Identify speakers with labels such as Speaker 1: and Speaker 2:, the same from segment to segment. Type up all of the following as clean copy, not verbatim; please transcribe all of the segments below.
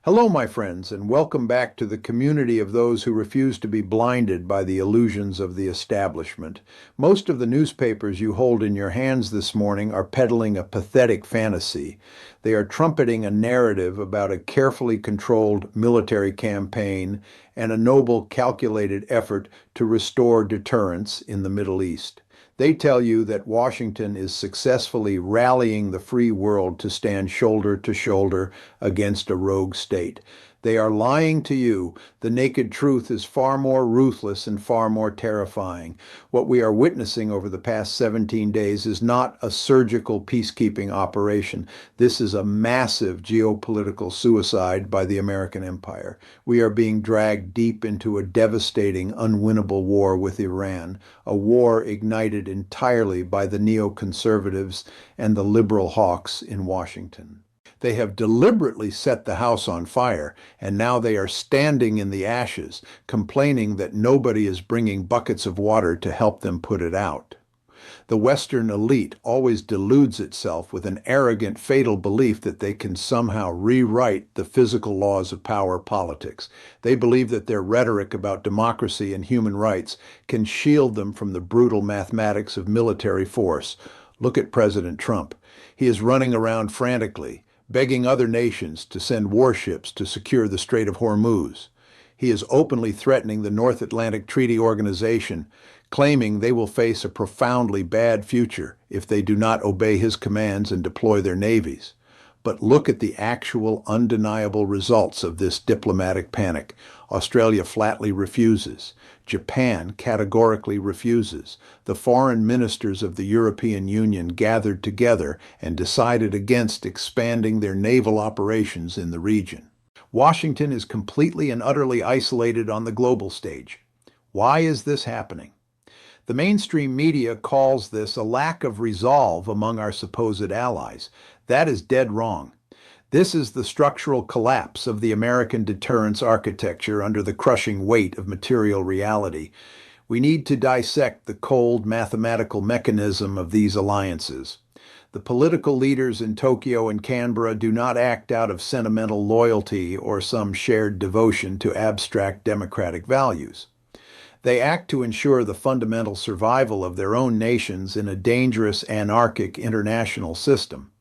Speaker 1: Hello, my friends, and welcome back to the community of those who refuse to be blinded by the illusions of the establishment. Most of the newspapers you hold in your hands this morning are peddling a pathetic fantasy. They are trumpeting a narrative about a carefully controlled military campaign and a noble, calculated effort to restore deterrence in the Middle East. They tell you that Washington is successfully rallying the free world to stand shoulder to shoulder against a rogue state. They are lying to you. The naked truth is far more ruthless and far more terrifying. What we are witnessing over the past 17 days is not a surgical peacekeeping operation. This is a massive geopolitical suicide by the American empire. We are being dragged deep into a devastating, unwinnable war with Iran, a war ignited entirely by the neoconservatives and the liberal hawks in Washington. They have deliberately set the house on fire, and now they are standing in the ashes, complaining that nobody is bringing buckets of water to help them put it out. The Western elite always deludes itself with an arrogant, fatal belief that they can somehow rewrite the physical laws of power politics. They believe that their rhetoric about democracy and human rights can shield them from the brutal mathematics of military force. Look at President Trump. He is running around frantically, begging other nations to send warships to secure the Strait of Hormuz. He is openly threatening the North Atlantic Treaty Organization, claiming they will face a profoundly bad future if they do not obey his commands and deploy their navies. But look at the actual undeniable results of this diplomatic panic. Australia flatly refuses. Japan categorically refuses. The foreign ministers of the European Union gathered together and decided against expanding their naval operations in the region. Washington is completely and utterly isolated on the global stage. Why is this happening? The mainstream media calls this a lack of resolve among our supposed allies. That is dead wrong. This is the structural collapse of the American deterrence architecture under the crushing weight of material reality. We need to dissect the cold mathematical mechanism of these alliances. The political leaders in Tokyo and Canberra do not act out of sentimental loyalty or some shared devotion to abstract democratic values. They act to ensure the fundamental survival of their own nations in a dangerous, anarchic international system.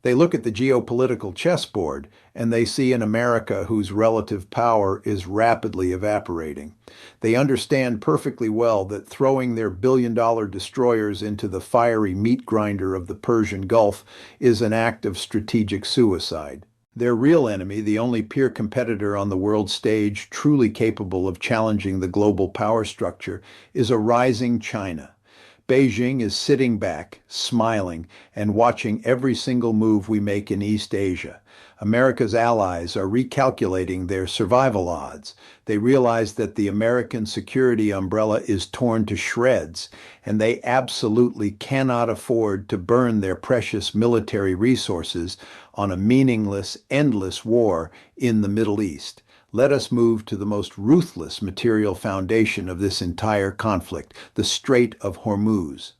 Speaker 1: They look at the geopolitical chessboard, and they see an America whose relative power is rapidly evaporating. They understand perfectly well that throwing their billion-dollar destroyers into the fiery meat grinder of the Persian Gulf is an act of strategic suicide. Their real enemy, the only peer competitor on the world stage truly capable of challenging the global power structure, is a rising China. Beijing is sitting back, smiling, and watching every single move we make in East Asia. America's allies are recalculating their survival odds. They realize that the American security umbrella is torn to shreds, and they absolutely cannot afford to burn their precious military resources on a meaningless, endless war in the Middle East. Let us move to the most ruthless material foundation of this entire conflict, the Strait of Hormuz.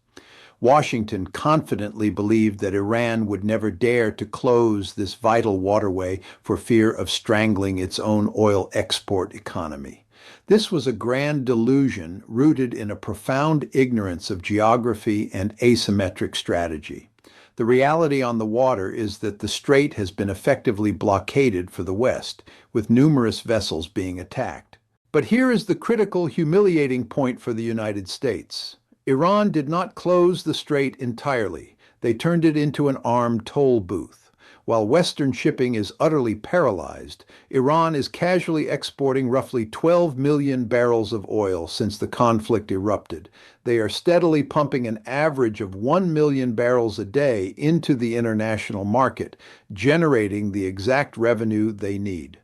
Speaker 1: Washington confidently believed that Iran would never dare to close this vital waterway for fear of strangling its own oil export economy. This was a grand delusion rooted in a profound ignorance of geography and asymmetric strategy. The reality on the water is that the strait has been effectively blockaded for the West, with numerous vessels being attacked. But here is the critical, humiliating point for the United States. Iran did not close the strait entirely. They turned it into an armed toll booth. While Western shipping is utterly paralyzed, Iran is casually exporting roughly 12 million barrels of oil since the conflict erupted. They are steadily pumping an average of 1 million barrels a day into the international market, generating the exact revenue they need.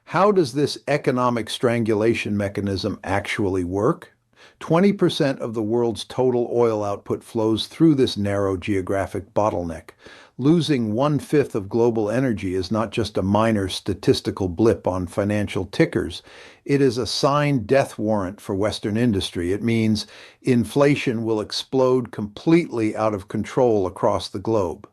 Speaker 1: How does this economic strangulation mechanism actually work? 20% of the world's total oil output flows through this narrow geographic bottleneck. Losing 1/5 of global energy is not just a minor statistical blip on financial tickers. It is a signed death warrant for Western industry. It means inflation will explode completely out of control across the globe.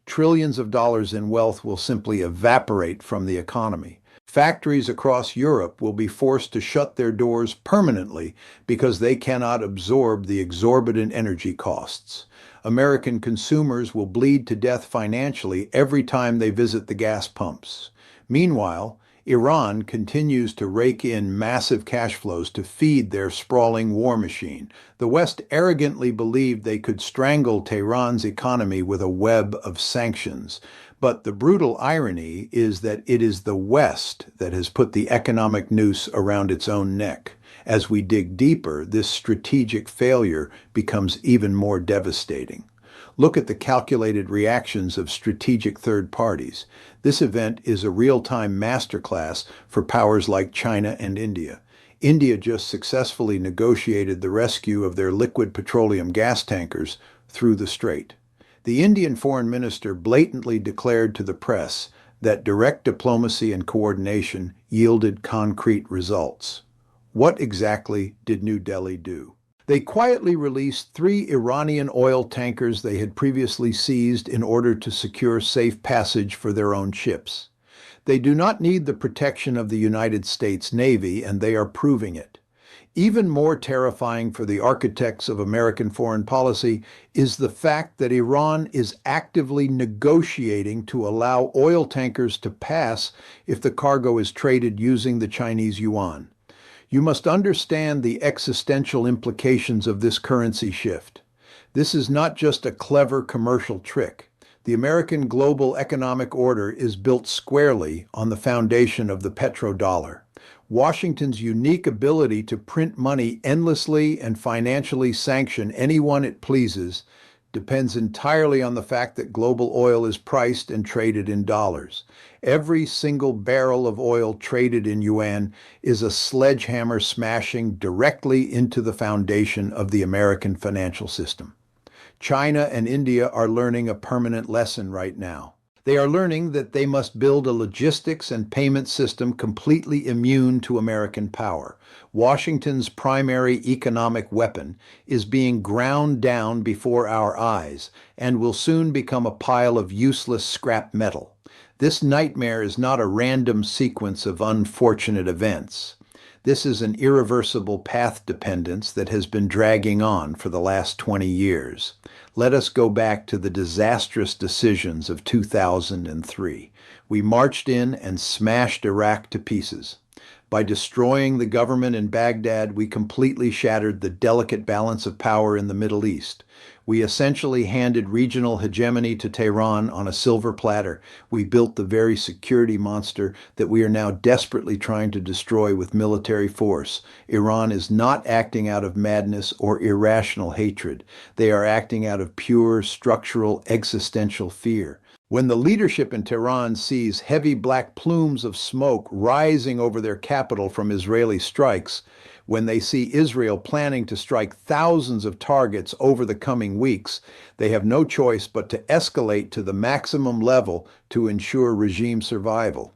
Speaker 1: Trillions of dollars in wealth will simply evaporate from the economy. Factories across Europe will be forced to shut their doors permanently because they cannot absorb the exorbitant energy costs. American consumers will bleed to death financially every time they visit the gas pumps. Meanwhile, Iran continues to rake in massive cash flows to feed their sprawling war machine. The West arrogantly believed they could strangle Tehran's economy with a web of sanctions. But the brutal irony is that it is the West that has put the economic noose around its own neck. As we dig deeper, this strategic failure becomes even more devastating. Look at the calculated reactions of strategic third parties. This event is a real-time masterclass for powers like China and India. India just successfully negotiated the rescue of their liquid petroleum gas tankers through the strait. The Indian foreign minister blatantly declared to the press that direct diplomacy and coordination yielded concrete results. What exactly did New Delhi do? They quietly released 3 Iranian oil tankers they had previously seized in order to secure safe passage for their own ships. They do not need the protection of the United States Navy, and they are proving it. Even more terrifying for the architects of American foreign policy is the fact that Iran is actively negotiating to allow oil tankers to pass if the cargo is traded using the Chinese yuan. You must understand the existential implications of this currency shift. This is not just a clever commercial trick. The American global economic order is built squarely on the foundation of the petrodollar. Washington's unique ability to print money endlessly and financially sanction anyone it pleases depends entirely on the fact that global oil is priced and traded in dollars. Every single barrel of oil traded in yuan is a sledgehammer smashing directly into the foundation of the American financial system. China and India are learning a permanent lesson right now. They are learning that they must build a logistics and payment system completely immune to American power. Washington's primary economic weapon is being ground down before our eyes and will soon become a pile of useless scrap metal. This nightmare is not a random sequence of unfortunate events. This is an irreversible path dependence that has been dragging on for the last 20 years. Let us go back to the disastrous decisions of 2003. We marched in and smashed Iraq to pieces. By destroying the government in Baghdad, we completely shattered the delicate balance of power in the Middle East. We essentially handed regional hegemony to Tehran on a silver platter. We built the very security monster that we are now desperately trying to destroy with military force. Iran is not acting out of madness or irrational hatred. They are acting out of pure, structural, existential fear. When the leadership in Tehran sees heavy black plumes of smoke rising over their capital from Israeli strikes, when they see Israel planning to strike thousands of targets over the coming weeks, they have no choice but to escalate to the maximum level to ensure regime survival.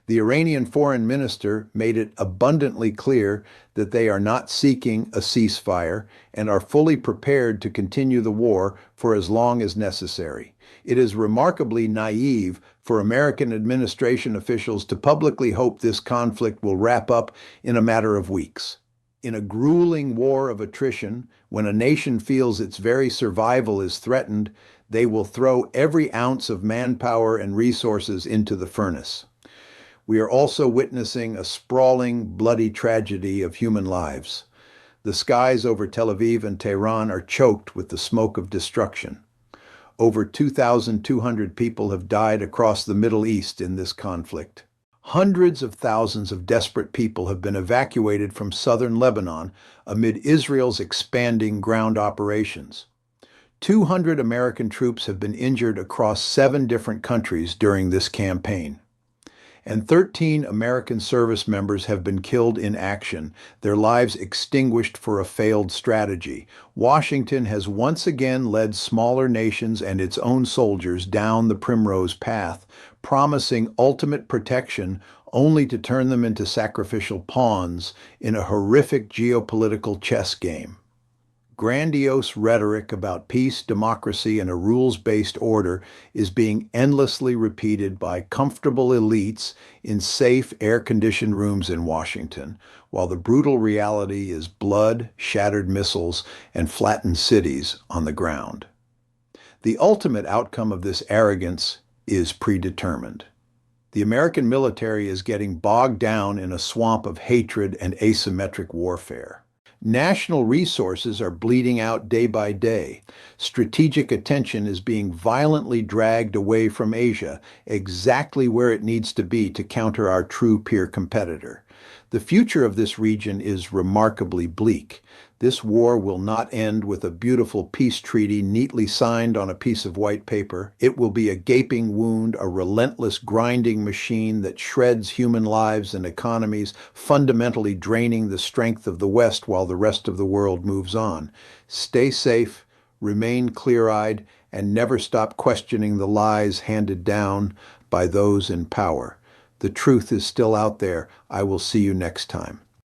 Speaker 1: The Iranian foreign minister made it abundantly clear that they are not seeking a ceasefire and are fully prepared to continue the war for as long as necessary. It is remarkably naive for American administration officials to publicly hope this conflict will wrap up in a matter of weeks. In a grueling war of attrition, when a nation feels its very survival is threatened, they will throw every ounce of manpower and resources into the furnace. We are also witnessing a sprawling, bloody tragedy of human lives. The skies over Tel Aviv and Tehran are choked with the smoke of destruction. Over 2,200 people have died across the Middle East in this conflict. Hundreds of thousands of desperate people have been evacuated from southern Lebanon amid Israel's expanding ground operations. 200 American troops have been injured across 7 different countries during this campaign. And 13 American service members have been killed in action, their lives extinguished for a failed strategy. Washington has once again led smaller nations and its own soldiers down the primrose path, promising ultimate protection only to turn them into sacrificial pawns in a horrific geopolitical chess game. Grandiose rhetoric about peace, democracy, and a rules-based order is being endlessly repeated by comfortable elites in safe, air-conditioned rooms in Washington, while the brutal reality is blood, shattered missiles, and flattened cities on the ground. The ultimate outcome of this arrogance is predetermined. The American military is getting bogged down in a swamp of hatred and asymmetric warfare. National resources are bleeding out day by day. Strategic attention is being violently dragged away from Asia, exactly where it needs to be to counter our true peer competitor. The future of this region is remarkably bleak. This war will not end with a beautiful peace treaty neatly signed on a piece of white paper. It will be a gaping wound, a relentless grinding machine that shreds human lives and economies, fundamentally draining the strength of the West while the rest of the world moves on. Stay safe, remain clear-eyed, and never stop questioning the lies handed down by those in power. The truth is still out there. I will see you next time.